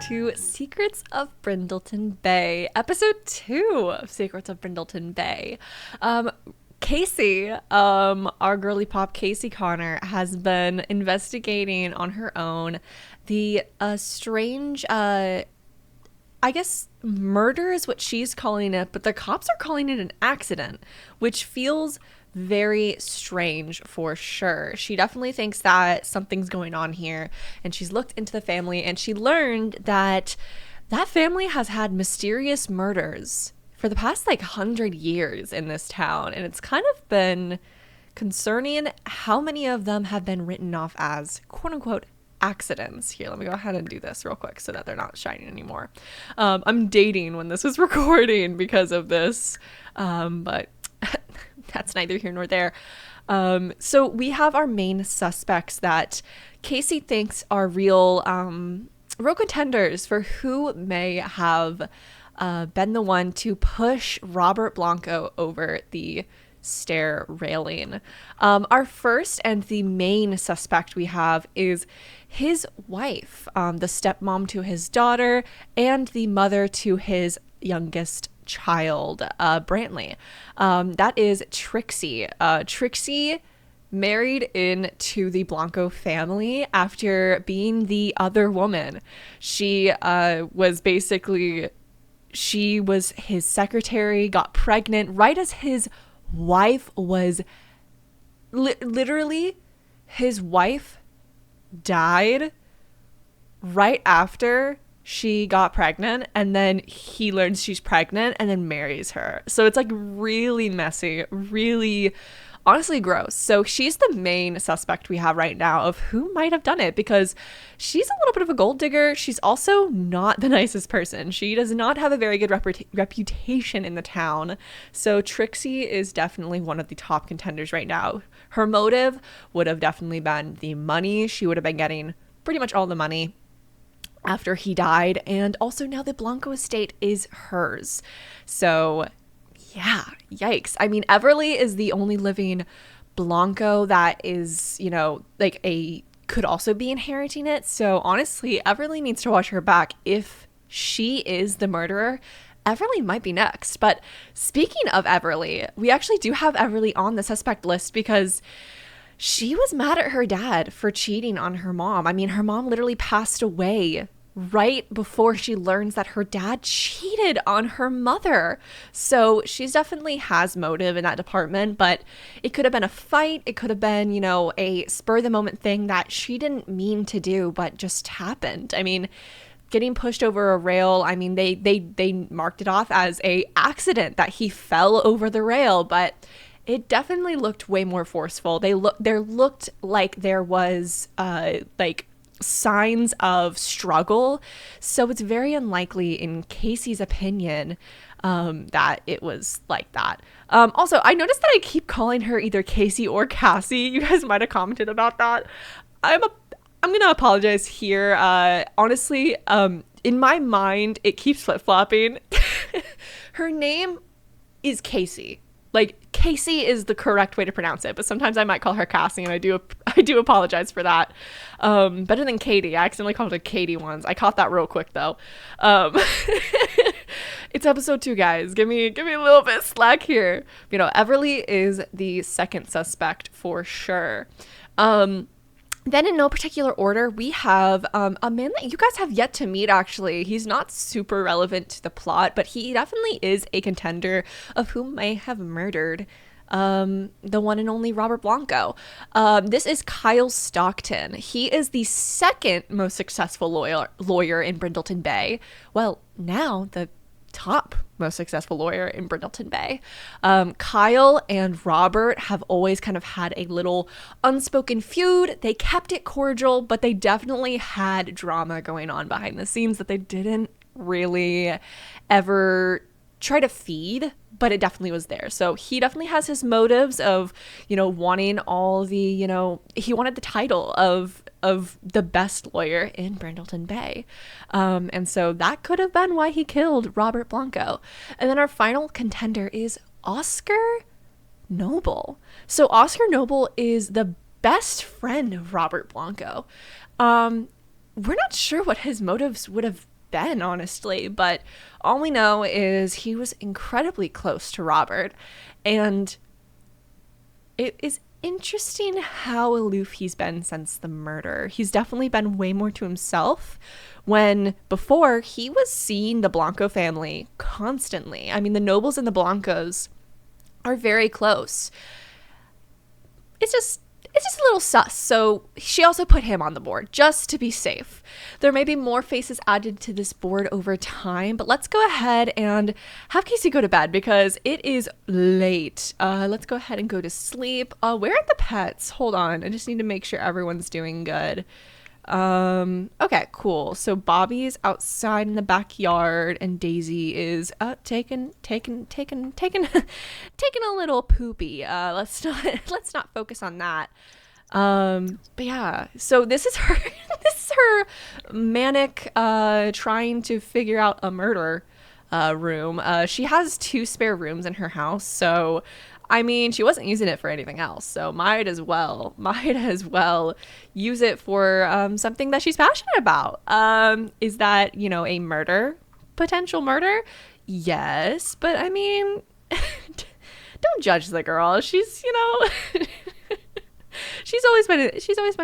to Secrets of Brindleton Bay, episode 2 of Secrets of Brindleton Bay. Casey, our girly pop Casey Connor, has been investigating on her own the strange, I guess murder is what she's calling it, but the cops are calling it an accident, which feels very strange for sure. She definitely thinks that something's going on here, and she's looked into the family and she learned that that family has had mysterious murders for the past 100 years in this town, and it's kind of been concerning how many of them have been written off as quote unquote accidents. Here, let me go ahead and do this real quick so that they're not shining anymore. I'm dating when this is recording because of this, but that's neither here nor there. So we have our main suspects that Casey thinks are real contenders for who may have been the one to push Robert Blanco over the stair railing. Our first and the main suspect we have is his wife, the stepmom to his daughter and the mother to his youngest child, Brantley. That is Trixie. Trixie married into the Blanco family after being the other woman. She was his secretary, got pregnant right as his wife was literally his wife died right after she got pregnant, and then he learns she's pregnant and then marries her. So it's really messy, really honestly gross. So she's the main suspect we have right now of who might have done it, because she's a little bit of a gold digger. She's also not the nicest person. She does not have a very good reputation in the town. So Trixie is definitely one of the top contenders right now. Her motive would have definitely been the money. She would have been getting pretty much all the money after he died, and also now the Blanco estate is hers. So yeah, yikes. I mean, Everly is the only living Blanco that is, could also be inheriting it. So honestly, Everly needs to watch her back. If she is the murderer, Everly might be next. But speaking of Everly, we actually do have Everly on the suspect list because she was mad at her dad for cheating on her mom. I mean, her mom literally passed away right before she learns that her dad cheated on her mother. So she's definitely has motive in that department, but it could have been a fight. It could have been, a spur of the moment thing that she didn't mean to do, but just happened. I mean, getting pushed over a rail, I mean, they marked it off as a accident that he fell over the rail, but it definitely looked way more forceful. There looked like there was signs of struggle. So it's very unlikely, in Casey's opinion, that it was like that. Also, I noticed that I keep calling her either Casey or Cassie. You guys might have commented about that. I'm gonna apologize here. Honestly, in my mind, it keeps flip-flopping. Her name is Casey. Casey is the correct way to pronounce it, but sometimes I might call her Cassie, and I do apologize for that. Better than Katie. I accidentally called her Katie once. I caught that real quick though. It's episode 2, guys. Give me a little bit of slack here. Everly is the second suspect for sure. Then in no particular order, we have a man that you guys have yet to meet, actually. He's not super relevant to the plot, but he definitely is a contender of who may have murdered the one and only Robert Blanco. This is Kyle Stockton. He is the second most successful lawyer in Brindleton Bay. Well, now the top most successful lawyer in Brindleton Bay. Kyle and Robert have always kind of had a little unspoken feud. They kept it cordial, but they definitely had drama going on behind the scenes that they didn't really ever try to feed, but it definitely was there. So he definitely has his motives of, wanting all the, he wanted the title of the best lawyer in Brindleton Bay. And so that could have been why he killed Robert Blanco. And then our final contender is Oscar Noble. So Oscar Noble is the best friend of Robert Blanco. We're not sure what his motives would have been, honestly. But all we know is he was incredibly close to Robert. And it is interesting how aloof he's been since the murder. He's definitely been way more to himself, when before he was seeing the Blanco family constantly. I mean, the Nobles and the Blancos are very close. It's just a little sus. So she also put him on the board just to be safe. There may be more faces added to this board over time, but let's go ahead and have Casey go to bed because it is late. Let's go ahead and go to sleep. Where are the pets? Hold on. I just need to make sure everyone's doing good. Okay, cool. So Bobby's outside in the backyard and Daisy is taking a little poopy. Let's not focus on that. But yeah, so this is her manic trying to figure out a murder room. She has 2 spare rooms in her house, so I mean, she wasn't using it for anything else, so might as well use it for something that she's passionate about. Is that, a potential murder? Yes, but I mean, don't judge the girl. She's, she's always been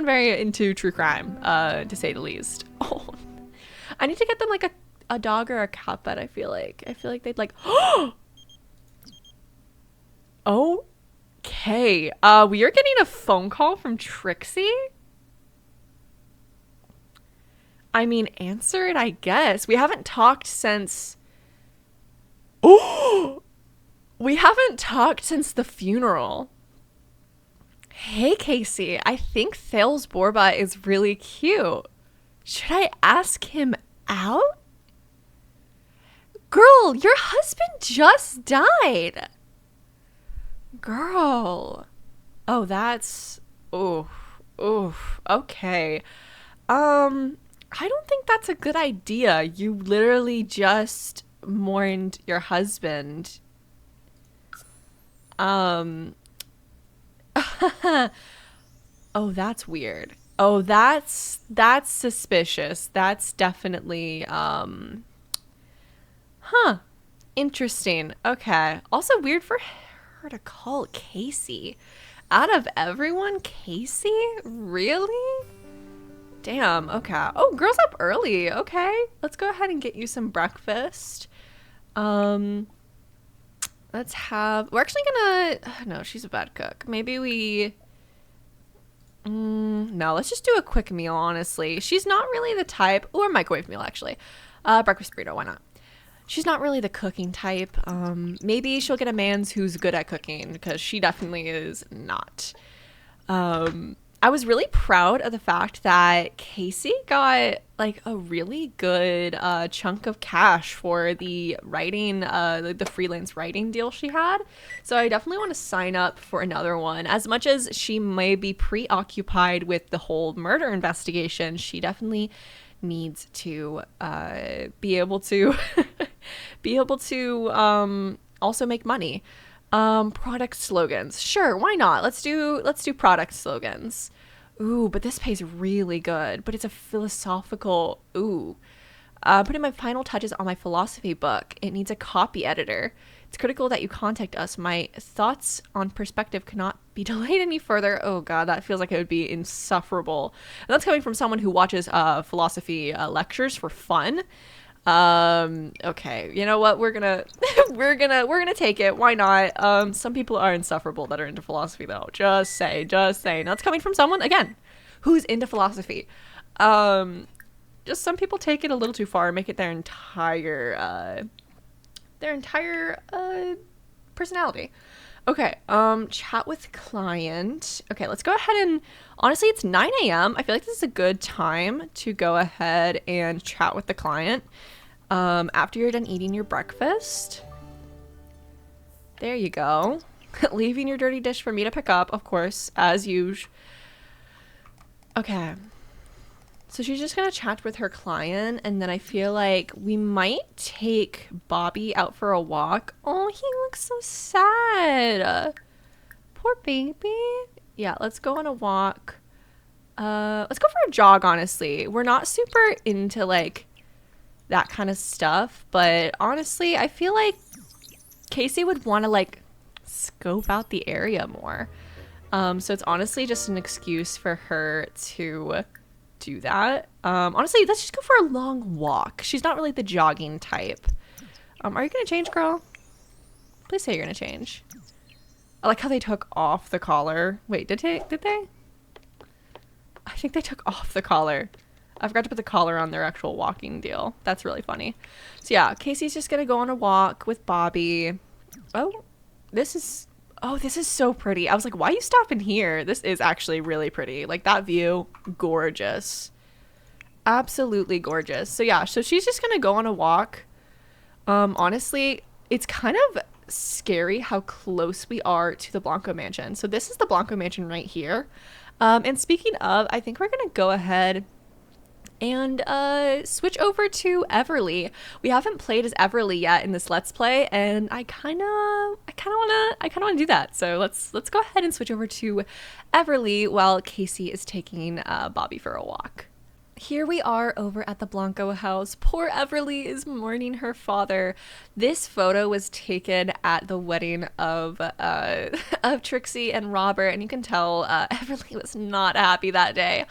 very into true crime, to say the least. Oh, I need to get them like a dog or a cat bed. I feel like they'd like. Okay. We are getting a phone call from Trixie. I mean, answer it, I guess. We haven't talked since. Oh, we haven't talked since the funeral. Hey, Casey. I think Thales Borba is really cute. Should I ask him out? Girl, your husband just died. Girl. Oh, that's okay. I don't think that's a good idea. You literally just mourned your husband. Oh, that's weird. Oh, that's suspicious. That's definitely interesting. Okay. Also weird for her to call Casey. Out of everyone, Casey? Really? Damn. Okay. Oh, girl's up early. Okay. Let's go ahead and get you some breakfast. We're actually gonna, no, she's a bad cook. Maybe no, let's just do a quick meal, honestly. She's not really the type, or a microwave meal, actually. Breakfast burrito, why not? She's not really the cooking type. Maybe she'll get a man's who's good at cooking, because she definitely is not. I was really proud of the fact that Casey got like a really good chunk of cash for the writing, the freelance writing deal she had. So I definitely want to sign up for another one. As much as she may be preoccupied with the whole murder investigation, she definitely needs to be able to also make money. Product slogans. Sure, why not? Let's do product slogans. Ooh, but this pays really good. But it's a philosophical. Putting my final touches on my philosophy book. It needs a copy editor. It's critical that you contact us. My thoughts on perspective cannot be delayed any further. Oh god, that feels like it would be insufferable. And that's coming from someone who watches philosophy lectures for fun. Okay, you know what, we're gonna take it. Why not? Some people are insufferable that are into philosophy, though. Just say. Now, that's coming from someone, again, who's into philosophy. Just some people take it a little too far and make it their entire personality. Okay, chat with client. Okay, let's go ahead and, honestly, it's 9 a.m. I feel like this is a good time to go ahead and chat with the client. After you're done eating your breakfast. There you go. Leaving your dirty dish for me to pick up, of course, as usual. Okay. So she's just gonna chat with her client, and then I feel like we might take Bobby out for a walk. Oh, he looks so sad. Poor baby. Yeah, let's go on a walk. Let's go for a jog, honestly. We're not super into, like, that kind of stuff. But honestly, I feel like Casey would want to like scope out the area more. So it's honestly just an excuse for her to do that. Honestly, let's just go for a long walk. She's not really the jogging type. Are you gonna change, girl? Please say you're gonna change. I like how they took off the collar. Wait, did they? I think they took off the collar. I forgot to put the collar on their actual walking deal. That's really funny. So yeah, Casey's just gonna go on a walk with Bobby. Oh, this is so pretty. I was like, why are you stopping here? This is actually really pretty. Like, that view, gorgeous. Absolutely gorgeous. So yeah, so she's just gonna go on a walk. Honestly, it's kind of scary how close we are to the Blanco mansion. So this is the Blanco mansion right here. And speaking of, I think we're gonna go ahead and switch over to Everly. We haven't played as Everly yet in this Let's Play, and I kind of want to do that. So let's go ahead and switch over to Everly while Casey is taking Bobby for a walk. Here we are over at the Blanco house. Poor Everly is mourning her father. This photo was taken at the wedding of Trixie and Robert, and you can tell Everly was not happy that day.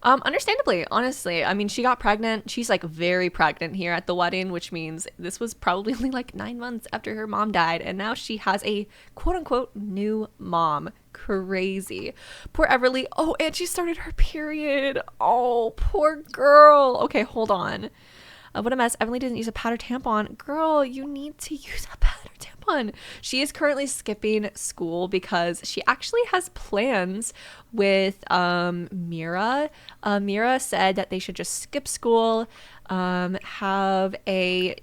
Understandably, honestly. I mean, she got pregnant. She's like very pregnant here at the wedding, which means this was probably only like 9 months after her mom died, and now she has a quote unquote new mom. Crazy. Poor Everly. Oh, and she started her period. Oh, poor girl. Okay, hold on. What a mess. Everly didn't use a pad or tampon. Girl, you need to use a pad or tampon. She is currently skipping school because she actually has plans with Mira. Mira said that they should just skip school, have a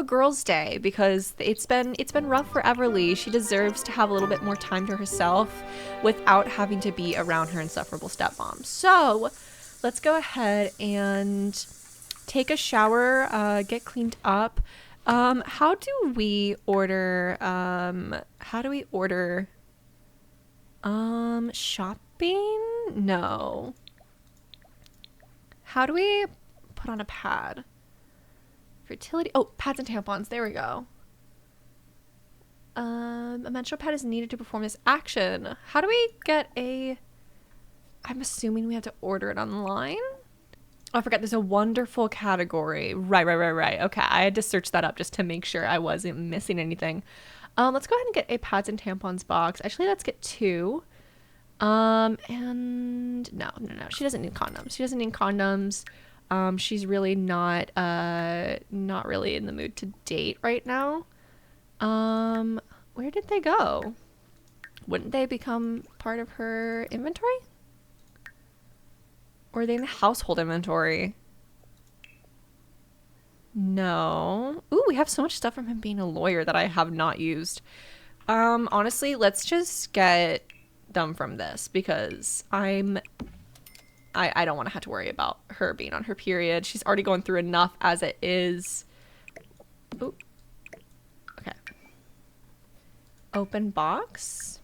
girls' day, because it's been rough for Everly. She deserves to have a little bit more time to herself without having to be around her insufferable stepmom. So let's go ahead and take a shower, get cleaned up. How do we order shopping? No. How do we put on a pad? Fertility. Oh, pads and tampons. There we go. A menstrual pad is needed to perform this action. How do we get a... I'm assuming we have to order it online? Oh, I forgot there's a wonderful category. Right. Okay, I had to search that up just to make sure I wasn't missing anything. Let's go ahead and get a pads and tampons box. Actually, let's get 2. And no. She doesn't need condoms. She's really not really in the mood to date right now. Where did they go? Wouldn't they become part of her inventory? Or are they in the household inventory? No. Ooh, we have so much stuff from him being a lawyer that I have not used. Honestly, let's just get them from this, because I don't want to have to worry about her being on her period. She's already going through enough as it is. Ooh. Okay. Open box.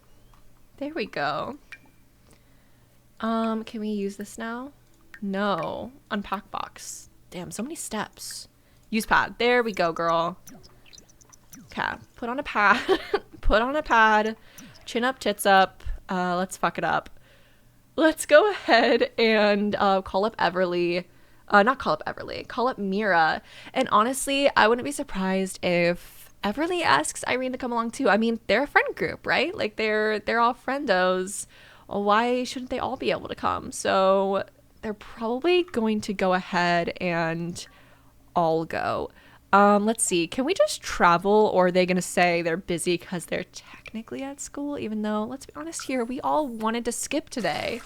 There we go. Can we use this now? No. Unpack box. Damn, so many steps. Use pad. There we go, girl. Okay. Put on a pad. Put on a pad. Chin up, tits up. Let's fuck it up. Let's go ahead and call up Everly. Not call up Everly. Call up Mira. And honestly, I wouldn't be surprised if Everly asks Irene to come along too. I mean, they're a friend group, right? Like, they're all friendos. Why shouldn't they all be able to come? So they're probably going to go ahead and all go. Let's see. Can we just travel, or are they going to say they're busy because they're technically at school? Even though, let's be honest here, we all wanted to skip today.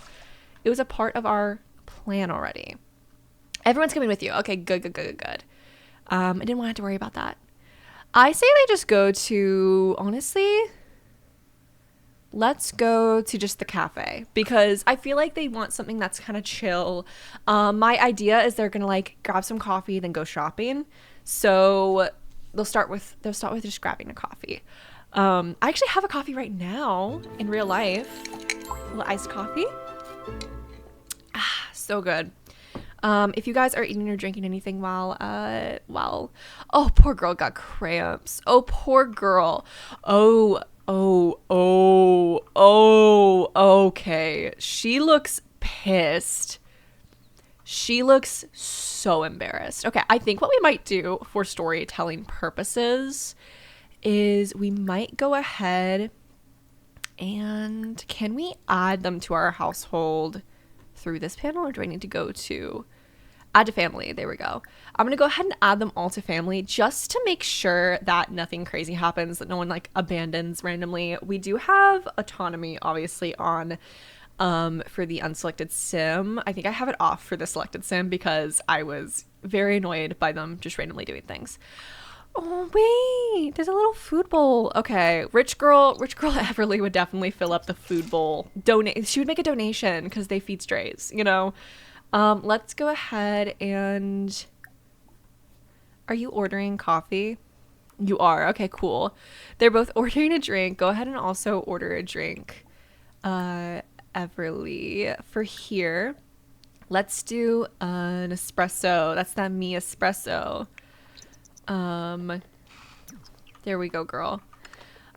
It was a part of our plan already. Everyone's coming with you. Okay, good. I didn't want to have to worry about that. I say they just go to, honestly... Let's go to just the cafe, because I feel like they want something that's kind of chill. My idea is they're gonna like grab some coffee, then go shopping. So they'll start with just grabbing a coffee. I actually have a coffee right now in real life. A little iced coffee. Ah, so good. If you guys are eating or drinking anything oh, poor girl got cramps. Oh, poor girl. Okay. She looks pissed. She looks so embarrassed. Okay, I think what we might do for storytelling purposes is we might go ahead and can we add them to our household through this panel, or do I need to go to add to family? There we go. I'm going to go ahead and add them all to family just to make sure that nothing crazy happens, that no one like abandons randomly. We do have autonomy obviously on for the unselected sim. I think I have it off for the selected sim because I was very annoyed by them just randomly doing things. Oh wait, there's a little food bowl. Okay, rich girl Everly would definitely fill up the food bowl. She would make a donation because they feed strays, you know. Let's go ahead and are you ordering coffee? You are. Okay, cool. They're both ordering a drink. Go ahead and also order a drink. Everly for here. Let's do an espresso. That's that me espresso. There we go, girl.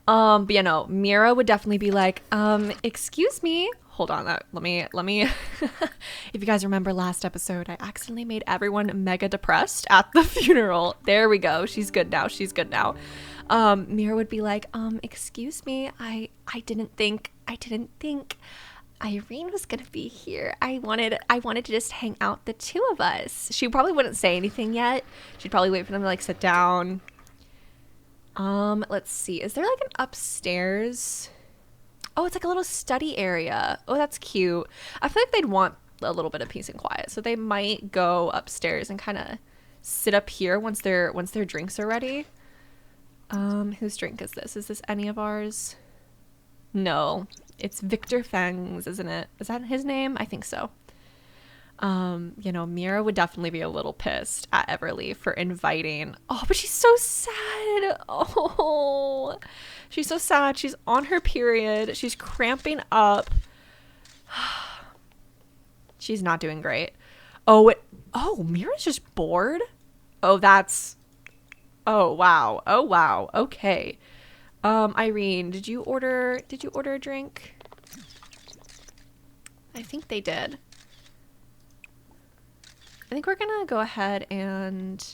But yeah, no, Mira would definitely be like, excuse me. Hold on, let me if you guys remember last episode, I accidentally made everyone mega depressed at the funeral. There we go. She's good now. Mira would be like, excuse me, I didn't think Irene was gonna be here. I wanted to just hang out, the two of us. She probably wouldn't say anything yet. She'd probably wait for them to like sit down. Let's see. Is there like an upstairs? Oh, it's like a little study area. Oh, that's cute. I feel like they'd want a little bit of peace and quiet, so they might go upstairs and kind of sit up here once their drinks are ready. Whose drink is this? Is this any of ours? No, it's Victor Feng's, isn't it? Is that his name? I think so. You know, Mira would definitely be a little pissed at Everly for inviting. Oh, but she's so sad. Oh, she's so sad. She's on her period. She's cramping up. She's not doing great. Oh, Mira's just bored. Oh, wow. Okay. Irene, did you order a drink? I think they did. I think we're gonna go ahead and...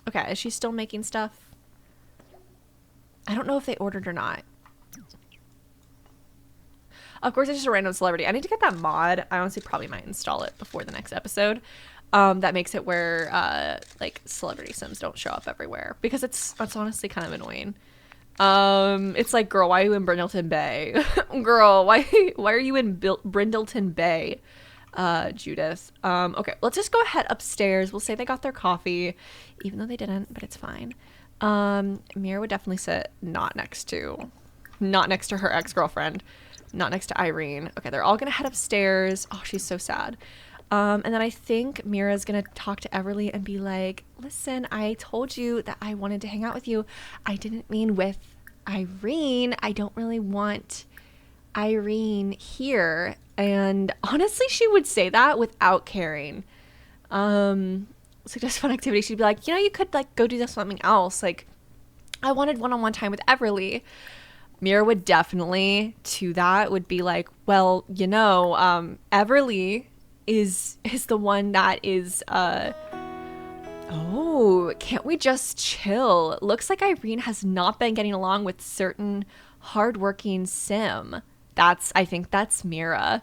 Okay, is she still making stuff? I don't know if they ordered or not. Of course, it's just a random celebrity. I need to get that mod. I honestly probably might install it before the next episode. That makes it where like celebrity sims don't show up everywhere, because it's honestly kind of annoying. It's like, girl, why are you in Brindleton Bay? Girl, why are you in Brindleton Bay? Judith. Okay, let's just go ahead upstairs. We'll say they got their coffee, even though they didn't, but it's fine. Mira would definitely sit not next to her ex-girlfriend, not next to Irene. Okay, they're all gonna head upstairs. Oh, she's so sad. And then I think Mira's gonna talk to Everly and be like, listen, I told you that I wanted to hang out with you. I didn't mean with Irene. I don't really want Irene here. And honestly, she would say that without caring. Suggest fun activity. She'd be like, you know, you could like go do something else. Like, I wanted one-on-one time with Everly. Mira would definitely to that would be like, well, you know, Everly is the one that is oh, can't we just chill? Looks like Irene has not been getting along with certain hardworking sim. I think that's Mira.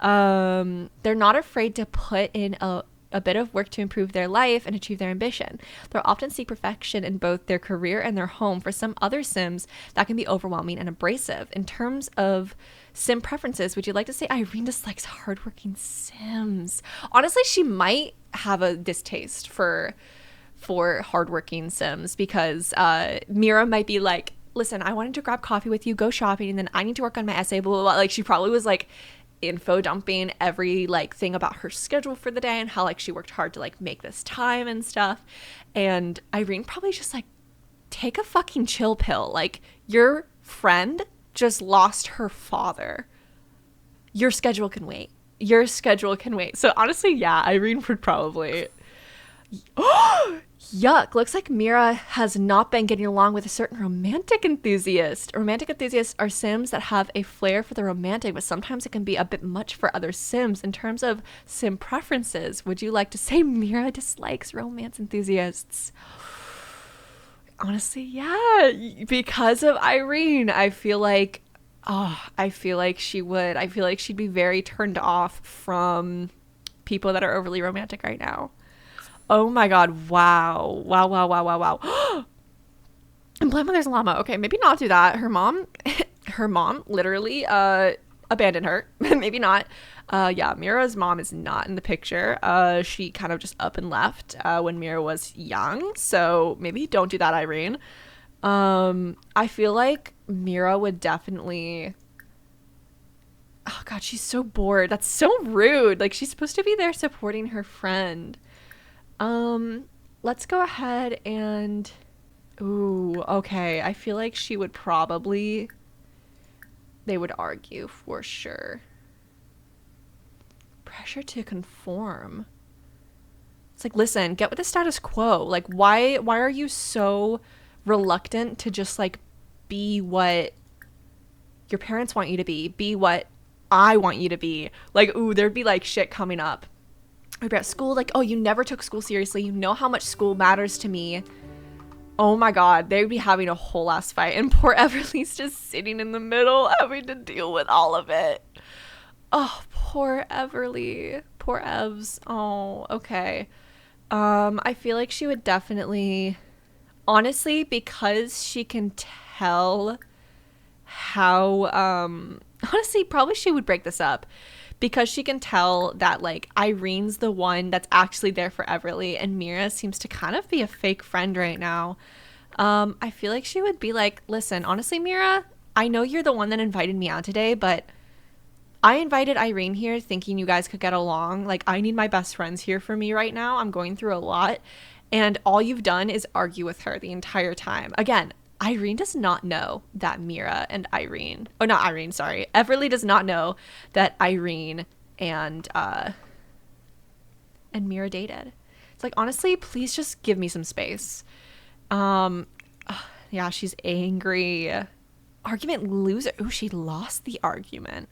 They're not afraid to put in a bit of work to improve their life and achieve their ambition. They'll often seek perfection in both their career and their home. For some other sims, that can be overwhelming and abrasive. In terms of sim preferences, would you like to say Irene dislikes hardworking sims? Honestly, she might have a distaste for hardworking sims, because Mira might be like, listen, I wanted to grab coffee with you, go shopping, and then I need to work on my essay, blah, blah, blah. Like, she probably was like info dumping every like thing about her schedule for the day and how like she worked hard to like make this time and stuff. And Irene probably just like, take a fucking chill pill. Like, your friend just lost her father. Your schedule can wait. Your schedule can wait. So honestly, yeah, Irene would probably. Yuck. Looks like Mira has not been getting along with a certain romantic enthusiast. Romantic enthusiasts are Sims that have a flair for the romantic, but sometimes it can be a bit much for other Sims. In terms of Sim preferences, would you like to say Mira dislikes romance enthusiasts? Honestly, yeah. Because of Irene, I feel like she would. I feel like she'd be very turned off from people that are overly romantic right now. Oh my god, wow. Wow. And Blame Mother's Llama. Okay, maybe not do that. Her mom literally abandoned her. Maybe not. Yeah, Mira's mom is not in the picture. She kind of just up and left when Mira was young. So maybe don't do that, Irene. I feel like Mira would definitely... Oh god, she's so bored. That's so rude. Like, she's supposed to be there supporting her friend. Let's go ahead and... Ooh, okay. I feel like she would probably... They would argue for sure. Pressure to conform. It's like, listen, get with the status quo. Like, why are you so reluctant to just, like, be what your parents want you to be what I want you to be? Like, ooh, there'd be, like, shit coming up. I'd be at school, like, oh, you never took school seriously. You know how much school matters to me. Oh my god, they'd be having a whole ass fight. And poor Everly's just sitting in the middle, having to deal with all of it. Oh, poor Everly. Poor Evs. Oh, okay. I feel like she would definitely... Honestly, because she can tell how... Honestly, probably she would break this up. Because she can tell that, like, Irene's the one that's actually there for Everly, and Mira seems to kind of be a fake friend right now. I feel like she would be like, listen, honestly, Mira, I know you're the one that invited me out today, but I invited Irene here thinking you guys could get along. Like, I need my best friends here for me right now. I'm going through a lot, and all you've done is argue with her the entire time. Again, Irene does not know that Mira and Irene, oh, not Irene, sorry. Everly does not know that Irene and Mira dated. It's like, honestly, please just give me some space. Yeah, she's angry. Argument loser. Ooh, she lost the argument.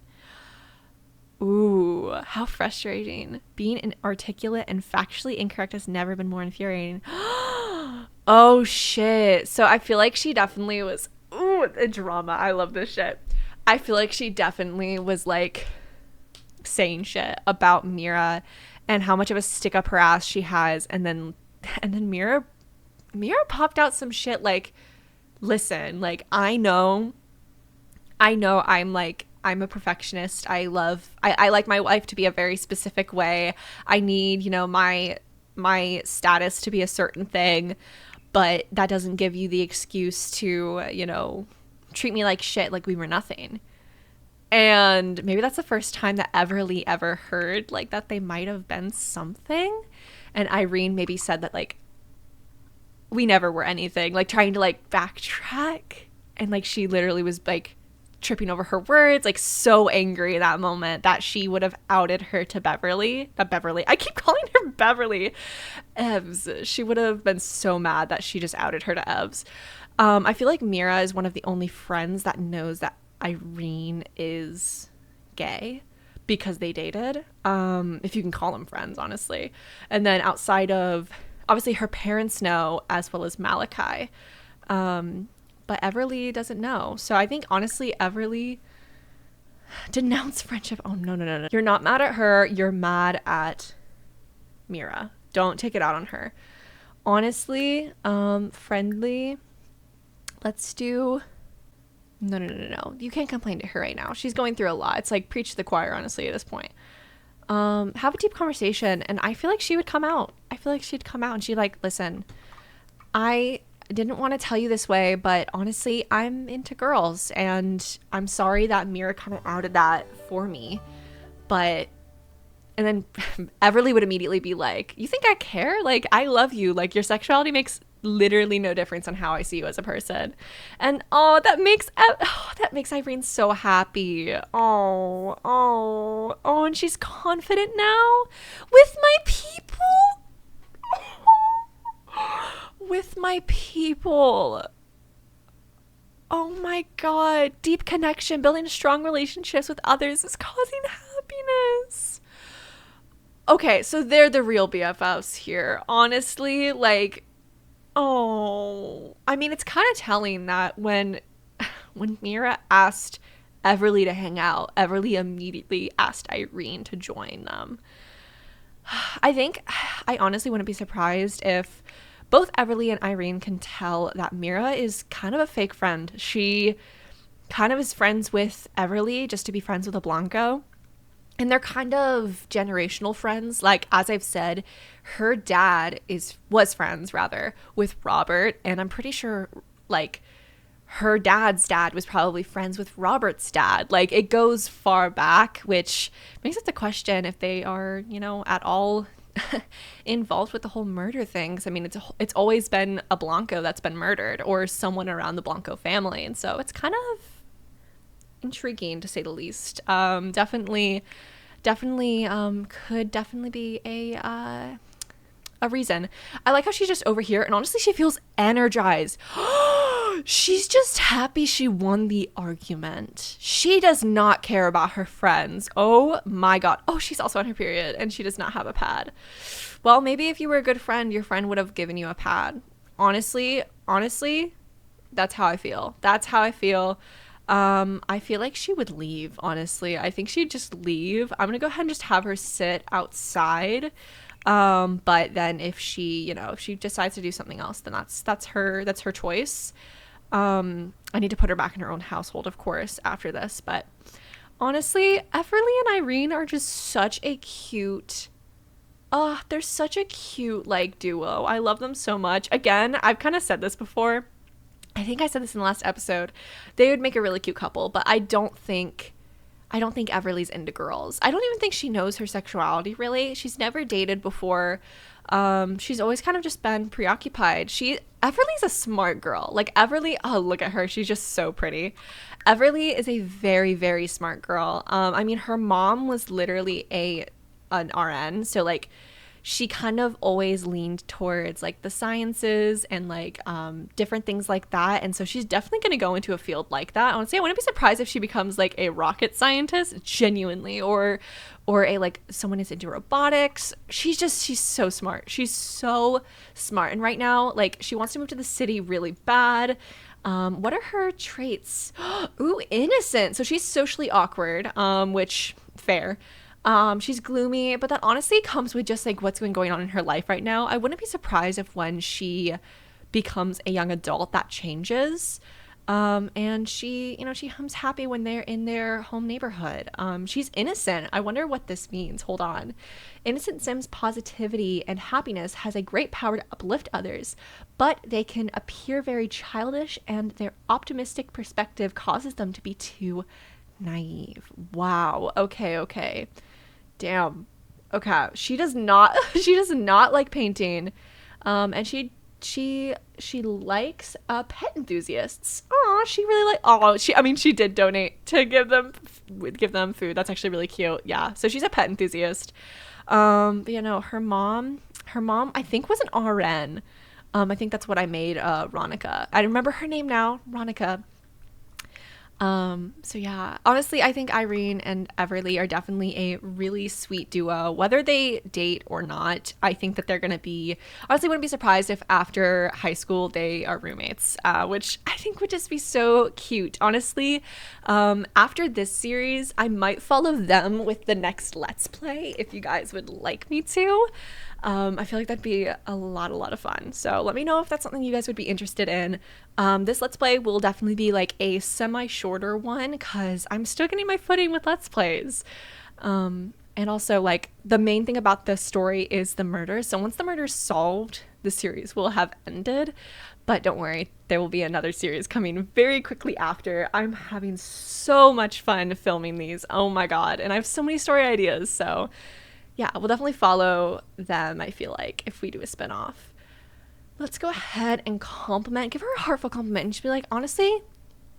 Ooh, how frustrating. Being inarticulate and factually incorrect has never been more infuriating. Oh shit. So I feel like she definitely was, ooh, the drama. I love this shit. I feel like she definitely was like saying shit about Mira and how much of a stick up her ass she has, and then Mira popped out some shit like, listen, like, I know I'm a perfectionist. I like my life to be a very specific way. I need, you know, my status to be a certain thing, but that doesn't give you the excuse to, you know, treat me like shit, like we were nothing. And maybe that's the first time that Everly ever heard, like, that they might have been something. And Irene maybe said that, like, we never were anything, like, trying to, like, backtrack. And, like, she literally was, like, tripping over her words, like, so angry in that moment that she would have outed her to Beverly. I keep calling her Beverly. Evs. She would have been so mad that she just outed her to Evs. I feel like Mira is one of the only friends that knows that Irene is gay because they dated. If you can call them friends, honestly. And then outside of, obviously her parents know, as well as Malachi. But Everly doesn't know. So I think, honestly, Everly denounced friendship. Oh, no. You're not mad at her. You're mad at Mira. Don't take it out on her. Honestly, friendly. Let's do... No. You can't complain to her right now. She's going through a lot. It's like preach to the choir, honestly, at this point. Have a deep conversation. And I feel like she would come out. I feel like she'd come out and she'd like, listen, I didn't want to tell you this way, but honestly, I'm into girls, and I'm sorry that Mira kind of outed that for me. But, and then Everly would immediately be like, you think I care? Like, I love you. Like, your sexuality makes literally no difference on how I see you as a person. And that makes Irene so happy. And she's confident now with my people. With my people. Oh my god, deep connection, building strong relationships with others is causing happiness. Okay, so they're the real BFFs here. Honestly, like, I mean, it's kind of telling that when Mira asked Everly to hang out, Everly immediately asked Irene to join them. I honestly wouldn't be surprised if both Everly and Irene can tell that Mira is kind of a fake friend. She kind of is friends with Everly just to be friends with a Blanco. And they're kind of generational friends. Like, as I've said, her dad was friends, rather, with Robert. And I'm pretty sure, like, her dad's dad was probably friends with Robert's dad. Like, it goes far back, which makes it the question if they are, at all involved with the whole murder thing. 'Cause, I mean, it's always been a Blanco that's been murdered or someone around the Blanco family. And so it's kind of intriguing, to say the least. Definitely could definitely be a reason. I like how she's just over here, and honestly, she feels energized. She's just happy she won the argument. She does not care about her friends. Oh my god. Oh, she's also on her period, and she does not have a pad. Well, maybe if you were a good friend, your friend would have given you a pad. Honestly, that's how I feel. I feel like she would leave, honestly. I think she'd just leave. I'm gonna go ahead and just have her sit outside. But then if she decides to do something else, then that's her choice. I need to put her back in her own household, of course, after this. But honestly, Everly and Irene are just such a cute they're such a cute, like, duo. I love them so much. Again, I've kind of said this before. I think I said this in the last episode. They would make a really cute couple, but I don't think Everly's into girls. I don't even think she knows her sexuality, really. She's never dated before. She's always kind of just been preoccupied. Everly's a smart girl. Like, Everly, oh, look at her. She's just so pretty. Everly is a very, very smart girl. I mean, her mom was literally an RN, so, like, she kind of always leaned towards, like, the sciences and, like, different things like that. And so she's definitely going to go into a field like that. I wouldn't be surprised if she becomes, like, a rocket scientist, genuinely, or a, like, someone who's into robotics. She's so smart. She's so smart. And right now, like, she wants to move to the city really bad. What are her traits? Ooh, innocent. So she's socially awkward, which, fair. She's gloomy, but that honestly comes with just, like, what's been going on in her life right now. I wouldn't be surprised if when she becomes a young adult that changes. And she comes happy when they're in their home neighborhood. She's innocent. I wonder what this means. Hold on. Innocent Sim's positivity and happiness has a great power to uplift others, but they can appear very childish, and their optimistic perspective causes them to be too naive. Wow. Okay. Damn. Okay. She does not like painting. And she likes pet enthusiasts. She did donate to give them food. That's actually really cute. Yeah. So she's a pet enthusiast. But her mom I think was an RN. I think that's what I made Ronica. I remember her name now, Ronica. So yeah, honestly, I think Irene and Everly are definitely a really sweet duo. Whether they date or not, I think that they're gonna be, honestly, wouldn't be surprised if after high school they are roommates, which I think would just be so cute. Honestly, after this series, I might follow them with the next Let's Play if you guys would like me to. I feel like that'd be a lot of fun. So let me know if that's something you guys would be interested in. This Let's Play will definitely be like a semi-shorter one because I'm still getting my footing with Let's Plays. And also, like, the main thing about this story is the murder. So once the murder's solved, the series will have ended. But don't worry, there will be another series coming very quickly after. I'm having so much fun filming these. Oh my god. And I have so many story ideas. So yeah, we'll definitely follow them, I feel like, if we do a spinoff. Let's go ahead and compliment, give her a heartfelt compliment, and she'll be like, honestly,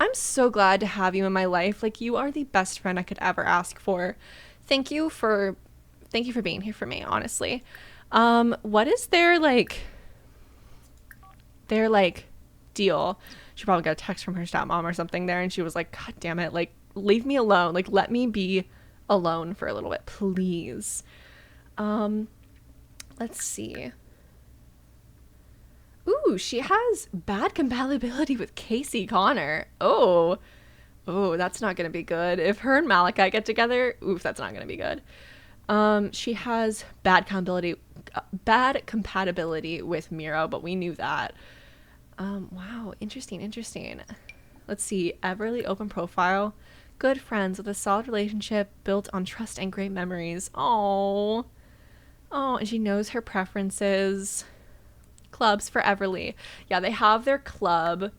I'm so glad to have you in my life. Like, you are the best friend I could ever ask for. Thank you for being here for me, honestly. What is their deal? She probably got a text from her stepmom or something there, and she was like, God damn it, like, leave me alone. Like, let me be alone for a little bit, please. Let's see. Ooh, she has bad compatibility with Casey Connor. Oh, that's not gonna be good. If her and Malachi get together, oof, that's not gonna be good. She has bad compatibility with Miro, but we knew that. Wow, interesting. Let's see. Everly open profile. Good friends with a solid relationship built on trust and great memories. Oh, and she knows her preferences. Clubs for Everly. Yeah, they have their club,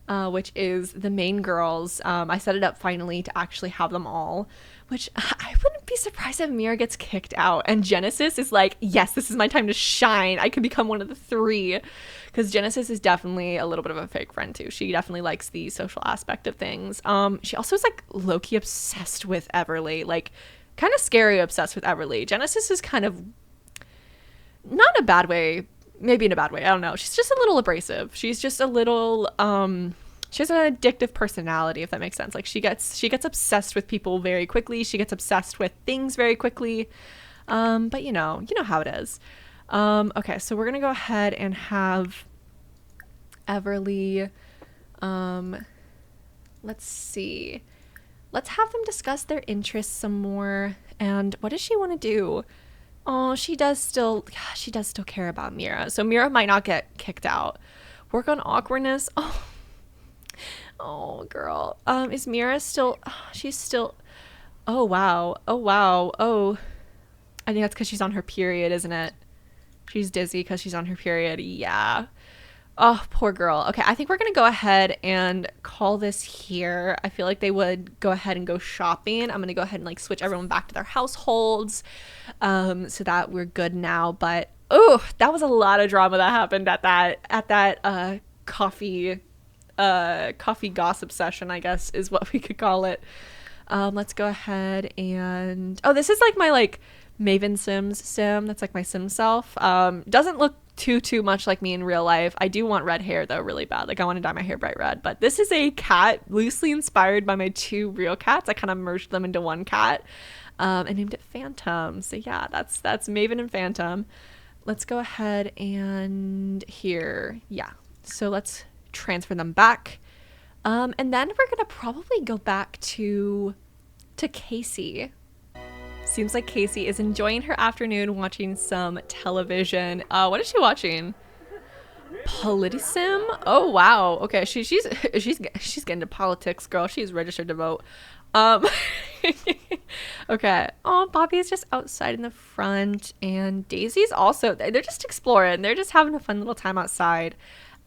which is the main girls. I set it up finally to actually have them all, which I wouldn't be surprised if Mira gets kicked out. And Genesis is like, yes, this is my time to shine. I could become one of the three. Because Genesis is definitely a little bit of a fake friend too. She definitely likes the social aspect of things. She also is like low-key obsessed with Everly. Like, kind of scary obsessed with Everly. Genesis is kind of, not in a bad way, maybe in a bad way, I don't know. She's just a little abrasive. She's just a little she has an addictive personality, if that makes sense. Like, she gets obsessed with people very quickly. She gets obsessed with things very quickly. But you know how it is. Okay, so we're gonna go ahead and have Everly, let's see. Let's have them discuss their interests some more. And what does she want to do? Oh, she does still care about Mira. So Mira might not get kicked out. Work on awkwardness. Oh, girl. Is Mira still, she's still, oh, wow. Oh, I think that's because she's on her period, isn't it? She's dizzy because she's on her period. Yeah. Oh, poor girl. Okay, I think we're going to go ahead and call this here. I feel like they would go ahead and go shopping. I'm going to go ahead and like switch everyone back to their households so that we're good now. But, oh, that was a lot of drama that happened at that coffee gossip session, I guess is what we could call it. Let's go ahead and, oh, this is like my like Maven sim. That's like my sim self. Doesn't look too much like me in real life. I do want red hair though, really bad. Like, I want to dye my hair bright red. But this is a cat loosely inspired by my two real cats. I kind of merged them into one cat and named it Phantom. So yeah, that's Maven and Phantom. Let's go ahead and here, yeah. So let's transfer them back, and then we're gonna probably go back to Casey. Seems like Casey is enjoying her afternoon watching some television. What is she watching? Politisim? Oh wow. Okay, she's getting into politics, girl. She's registered to vote. Okay. Oh, Bobby is just outside in the front, and Daisy's also, they're just exploring. They're just having a fun little time outside.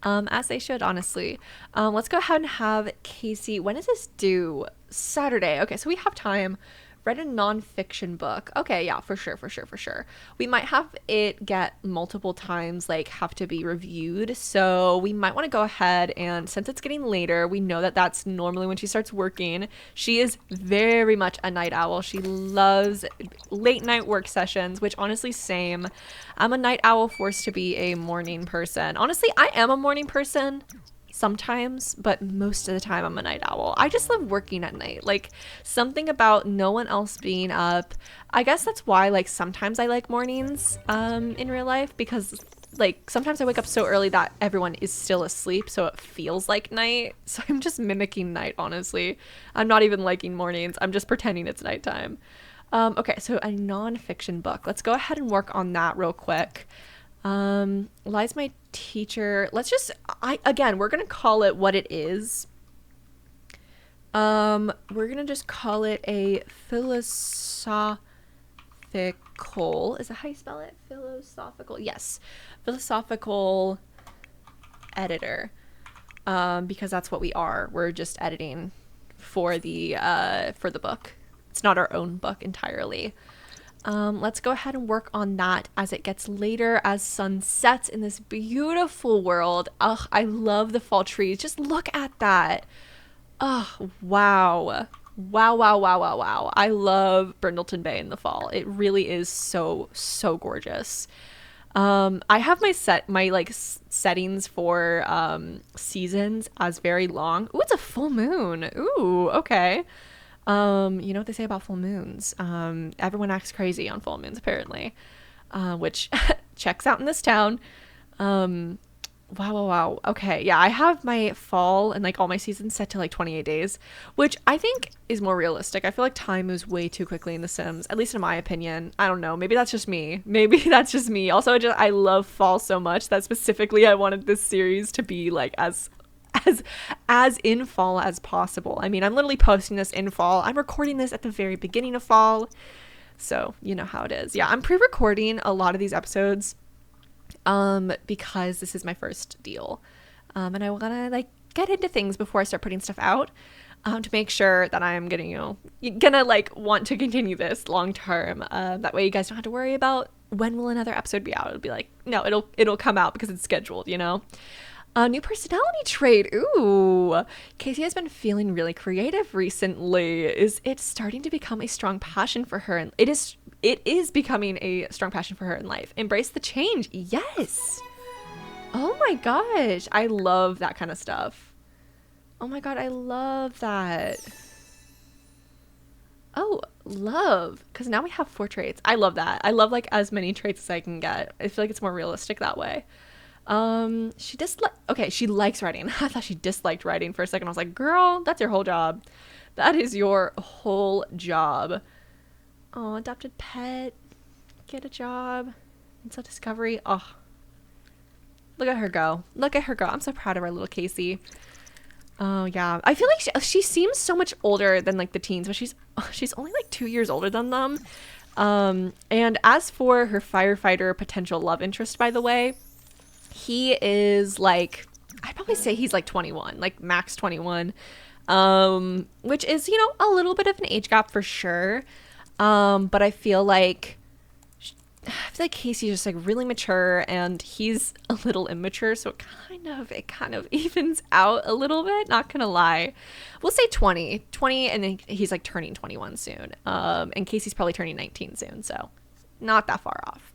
As they should, honestly. Let's go ahead and have Casey. When is this due? Saturday. Okay, so we have time. Read a nonfiction book. Okay, yeah, for sure. We might have it get multiple times, like, have to be reviewed. So we might want to go ahead and, since it's getting later, we know that that's normally when she starts working. She is very much a night owl. She loves late night work sessions, which honestly, same. I'm a night owl forced to be a morning person. Honestly, I am a morning person sometimes, but most of the time I'm a night owl. I just love working at night. Like, something about no one else being up. I guess that's why, like, sometimes I like mornings in real life, because like sometimes I wake up so early that everyone is still asleep, so it feels like night. So I'm just mimicking night, honestly. I'm not even liking mornings. I'm just pretending it's nighttime. Okay, so a nonfiction book. Let's go ahead and work on that real quick. Lies my teacher. Let's just, again, we're gonna call it what it is. We're gonna just call it a philosophical, is that how you spell it? Philosophical, yes, philosophical editor, because that's what we are. We're just editing for the book. It's not our own book entirely. Let's go ahead and work on that as it gets later, as sun sets in this beautiful world. Ugh, I love the fall trees. Just look at that. Oh, wow. Wow, wow, wow, wow, wow. I love Brindleton Bay in the fall. It really is so, so gorgeous. I have my like settings for seasons as very long. Ooh, it's a full moon. Ooh, okay. You know what they say about full moons? Everyone acts crazy on full moons, apparently, which checks out in this town. Wow, wow, wow. Okay, yeah, I have my fall and like all my seasons set to like 28 days, which I think is more realistic. I feel like time moves way too quickly in The Sims, at least in my opinion. I don't know. Maybe that's just me. Maybe that's just me. Also, I love fall so much that specifically I wanted this series to be like as in fall as possible. I mean, I'm literally posting this in fall. I'm recording this at the very beginning of fall. So, you know how it is. Yeah, I'm pre-recording a lot of these episodes because this is my first deal. And I want to like get into things before I start putting stuff out, to make sure that I'm gonna like want to continue this long term. That way you guys don't have to worry about when will another episode be out. It'll be like, no, it'll come out because it's scheduled, you know? New personality trait. Ooh, Casey has been feeling really creative recently. Is it starting to become a strong passion for her? And it is becoming a strong passion for her in life. Embrace the change. Yes. Oh my gosh. I love that kind of stuff. Oh my God. I love that. Oh, love. Because now we have 4 traits. I love that. I love like as many traits as I can get. I feel like it's more realistic that way. She likes writing. I thought she disliked writing for a second. I was like, girl, that's your whole job. That is your whole job. Oh, adopted pet. Get a job. And so discovery. Oh, look at her go. Look at her go. I'm so proud of our little Casey. Oh yeah. I feel like she seems so much older than like the teens, but she's only like 2 years older than them. And as for her firefighter potential love interest, by the way, he is like, I'd probably say he's like 21, like max 21, which is, you know, a little bit of an age gap for sure. But I feel like Casey's just like really mature and he's a little immature. So it kind of evens out a little bit. Not gonna lie. We'll say 20 and then he's like turning 21 soon. And Casey's probably turning 19 soon. So not that far off.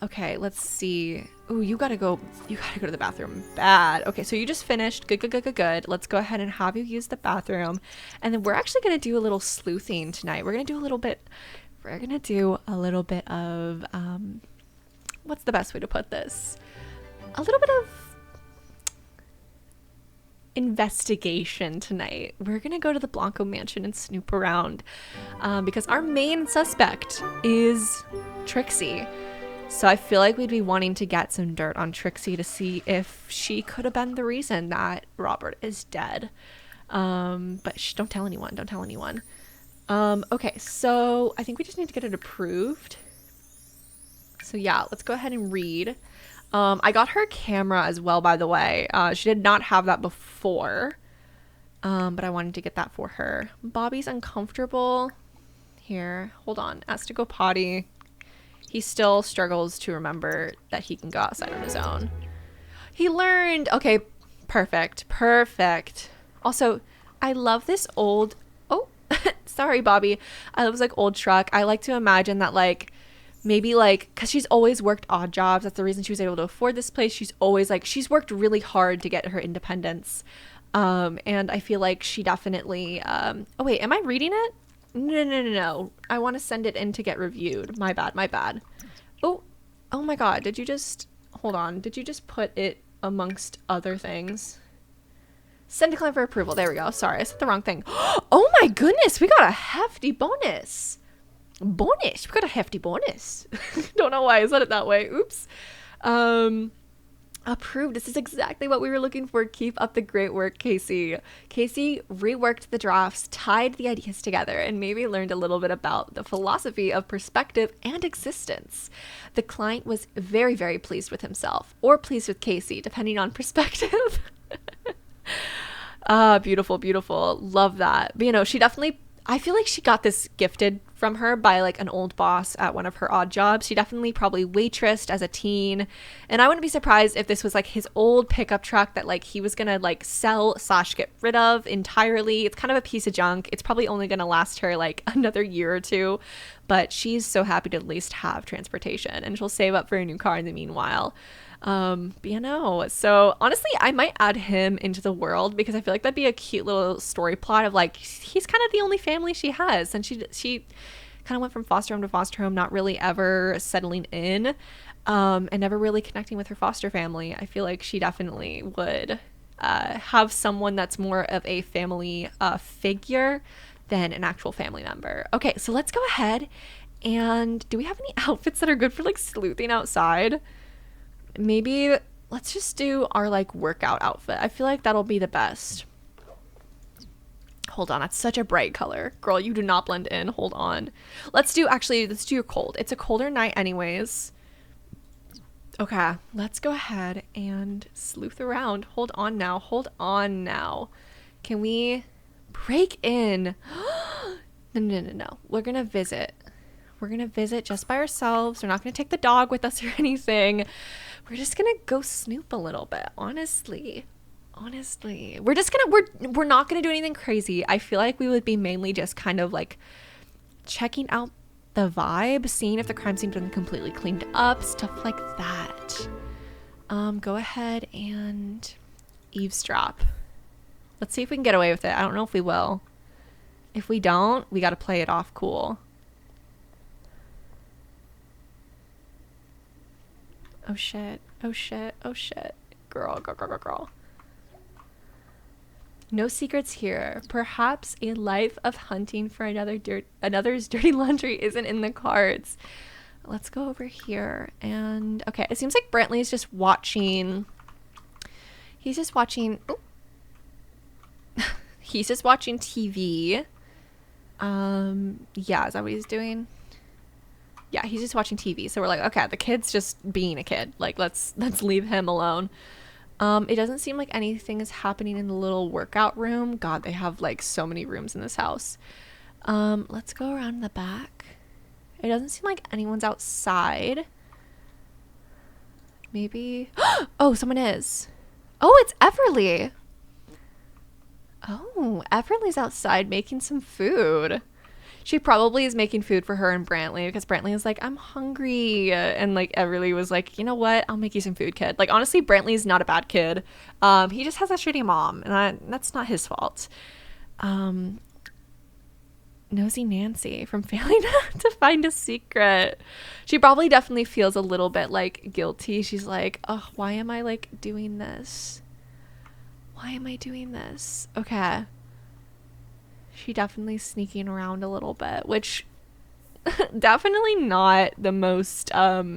Okay, let's see. Ooh, you gotta go to the bathroom bad. Okay, so you just finished. Good. Let's go ahead and have you use the bathroom. And then we're actually gonna do a little sleuthing tonight. We're gonna do a little bit of, what's the best way to put this? A little bit of investigation tonight. We're gonna go to the Blanco mansion and snoop around, because our main suspect is Trixie. So I feel like we'd be wanting to get some dirt on Trixie to see if she could have been the reason that Robert is dead. But don't tell anyone. Don't tell anyone. Okay, so I think we just need to get it approved. So yeah, let's go ahead and read. I got her camera as well, by the way. She did not have that before. But I wanted to get that for her. Bobby's uncomfortable. Here, hold on. Has to go potty. He still struggles to remember that he can go outside on his own. He learned. Okay, perfect. Also, I love this old... Oh, sorry, Bobby. I love this like old truck. I like to imagine that like maybe like, because she's always worked odd jobs. That's the reason she was able to afford this place. She's always like, she's worked really hard to get her independence. And I feel like she definitely... Oh, wait, am I reading it? No. I want to send it in to get reviewed. My bad. Oh my God. Hold on. Did you just put it amongst other things? Send to client for approval. There we go. Sorry, I said the wrong thing. Oh my goodness. We got a hefty bonus. We got a hefty bonus. Don't know why I said it that way. Oops. Approved. This is exactly what we were looking for. Keep up the great work, Casey. Casey reworked the drafts, tied the ideas together, and maybe learned a little bit about the philosophy of perspective and existence. The client was very, very pleased with himself, or pleased with Casey, depending on perspective. Beautiful. Love that. But, you know, she definitely... I feel like she got this gifted from her by like an old boss at one of her odd jobs. She definitely probably waitressed as a teen, and I wouldn't be surprised if this was like his old pickup truck that like he was gonna like sell / get rid of entirely. It's kind of a piece of junk. It's probably only gonna last her like another year or two, but she's so happy to at least have transportation, and she'll save up for a new car in the meanwhile. But you know, so honestly I might add him into the world because I feel like that'd be a cute little story plot of like he's kind of the only family she has, and she kind of went from foster home to foster home, not really ever settling in, and never really connecting with her foster family. I feel like she definitely would have someone that's more of a family figure than an actual family member. Okay, so let's go ahead, and do we have any outfits that are good for like sleuthing outside? Maybe let's just do our like workout outfit. I feel like that'll be the best. Hold on, that's such a bright color. Girl, you do not blend in. Hold on. Let's do your cold. It's a colder night anyways. Okay, let's go ahead and sleuth around. Hold on now. Can we break in? No. We're gonna visit just by ourselves. We're not gonna take the dog with us or anything. We're just gonna go snoop a little bit, honestly. We're not gonna do anything crazy. I feel like we would be mainly just kind of like checking out the vibe, seeing if the crime scene isn't completely cleaned up, stuff like that. Go ahead and eavesdrop. Let's see if we can get away with it. I don't know if we will. If we don't, we gotta play it off cool. Oh shit. Girl. No secrets here. Perhaps a life of hunting for another's dirty laundry isn't in the cards. Let's go over here. And okay, it seems like Brantley's just watching. He's just watching TV. Yeah, is that what he's doing? Yeah, he's just watching TV. So we're like, okay, the kid's just being a kid. Like, let's leave him alone. It doesn't seem like anything is happening in the little workout room. God, they have like so many rooms in this house. Let's go around the back. It doesn't seem like anyone's outside. Maybe. Oh, someone is. Oh, it's Everly. Oh, Everly's outside making some food. She probably is making food for her and Brantley because Brantley is like, I'm hungry. And like Everly was like, you know what? I'll make you some food, kid. Like, honestly, Brantley's not a bad kid. He just has a shitty mom, and that's not his fault. Nosy Nancy from failing to find a secret. She probably definitely feels a little bit like guilty. She's like, oh, why am I like doing this? Okay. She definitely sneaking around a little bit, which definitely not the most, not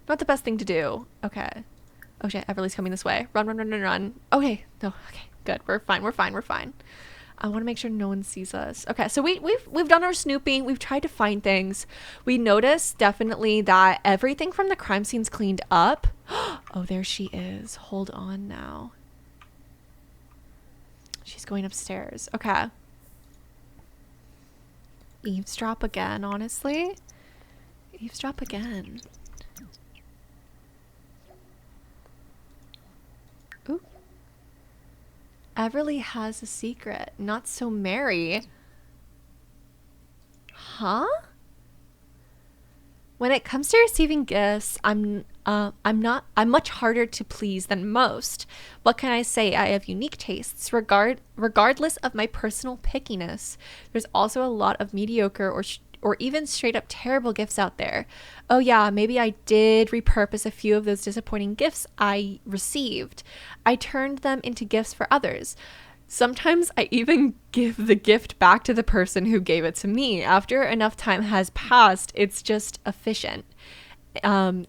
the best thing to do. Okay. Oh shit, Everly's coming this way. Run. Okay. No, okay, good. We're fine. I want to make sure no one sees us. Okay, so we've done our snooping. We've tried to find things. We noticed definitely that everything from the crime scene's cleaned up. Oh, there she is. Hold on now. She's going upstairs. Okay. Eavesdrop again, honestly. Eavesdrop again. Ooh. Everly has a secret. Not so merry. Huh? When it comes to receiving gifts, I'm much harder to please than most. What can I say? I have unique tastes, regardless of my personal pickiness. There's also a lot of mediocre or even straight up terrible gifts out there. Oh yeah, maybe I did repurpose a few of those disappointing gifts I received. I turned them into gifts for others. Sometimes I even give the gift back to the person who gave it to me. After enough time has passed, it's just efficient. And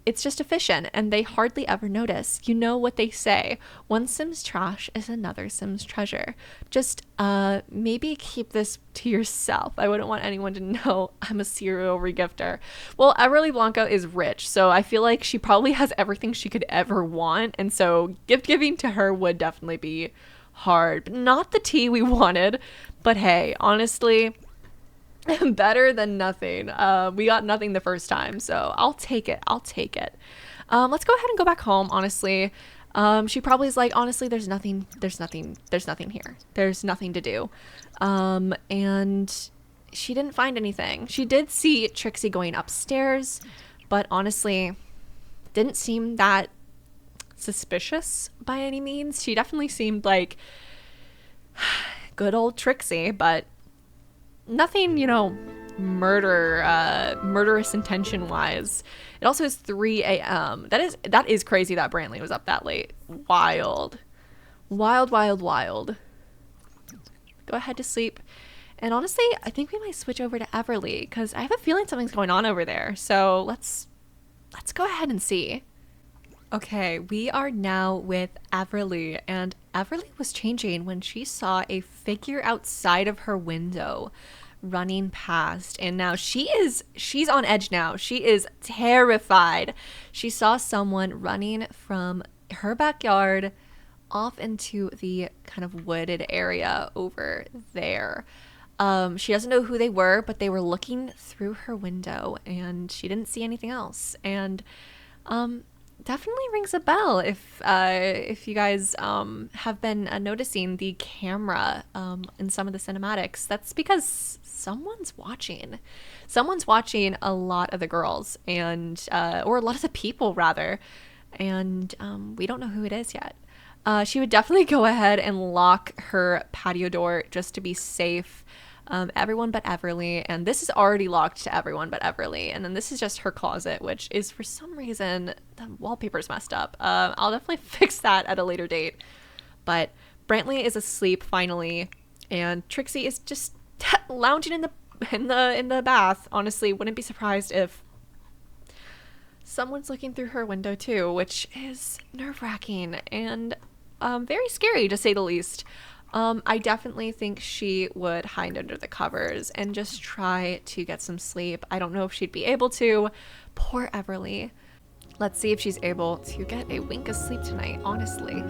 they hardly ever notice. You know what they say, one Sim's trash is another Sim's treasure. Just maybe keep this to yourself. I wouldn't want anyone to know I'm a serial regifter. Well, Everly Blanco is rich, so I feel like she probably has everything she could ever want, and so gift giving to her would definitely be hard. But not the tea we wanted. But hey, honestly, Better than nothing. We got nothing the first time, so I'll take it. I'll take it. Let's go ahead and go back home, honestly. She probably is like, honestly, there's nothing here. There's nothing to do. And she didn't find anything. She did see Trixie going upstairs, but honestly, didn't seem that suspicious by any means. She definitely seemed like good old Trixie, but nothing, you know, murderous intention wise. It also is 3 a.m. That is crazy that Brantley was up that late. Wild. Wild. Go ahead to sleep. And honestly, I think we might switch over to Everly because I have a feeling something's going on over there. So let's go ahead and see. Okay, we are now with Everly, and Everly was changing when she saw a figure outside of her window running past, and now she's on edge now. She is terrified. She saw someone running from her backyard off into the kind of wooded area over there. She doesn't know who they were, but they were looking through her window and she didn't see anything else. And definitely rings a bell if you guys have been noticing the camera in some of the cinematics. That's because someone's watching a lot of the girls, and or a lot of the people rather, and we don't know who it is yet. She would definitely go ahead and lock her patio door just to be safe. Everyone but Everly, and this is already locked to everyone but Everly, and then this is just her closet, which is for some reason the wallpaper's messed up. I'll definitely fix that at a later date. But Brantley is asleep finally, and Trixie is just lounging in the bath. Honestly, wouldn't be surprised if someone's looking through her window too, which is nerve-wracking and very scary to say the least. I definitely think she would hide under the covers and just try to get some sleep. I don't know if she'd be able to. Poor Everly. Let's see if she's able to get a wink of sleep tonight, honestly.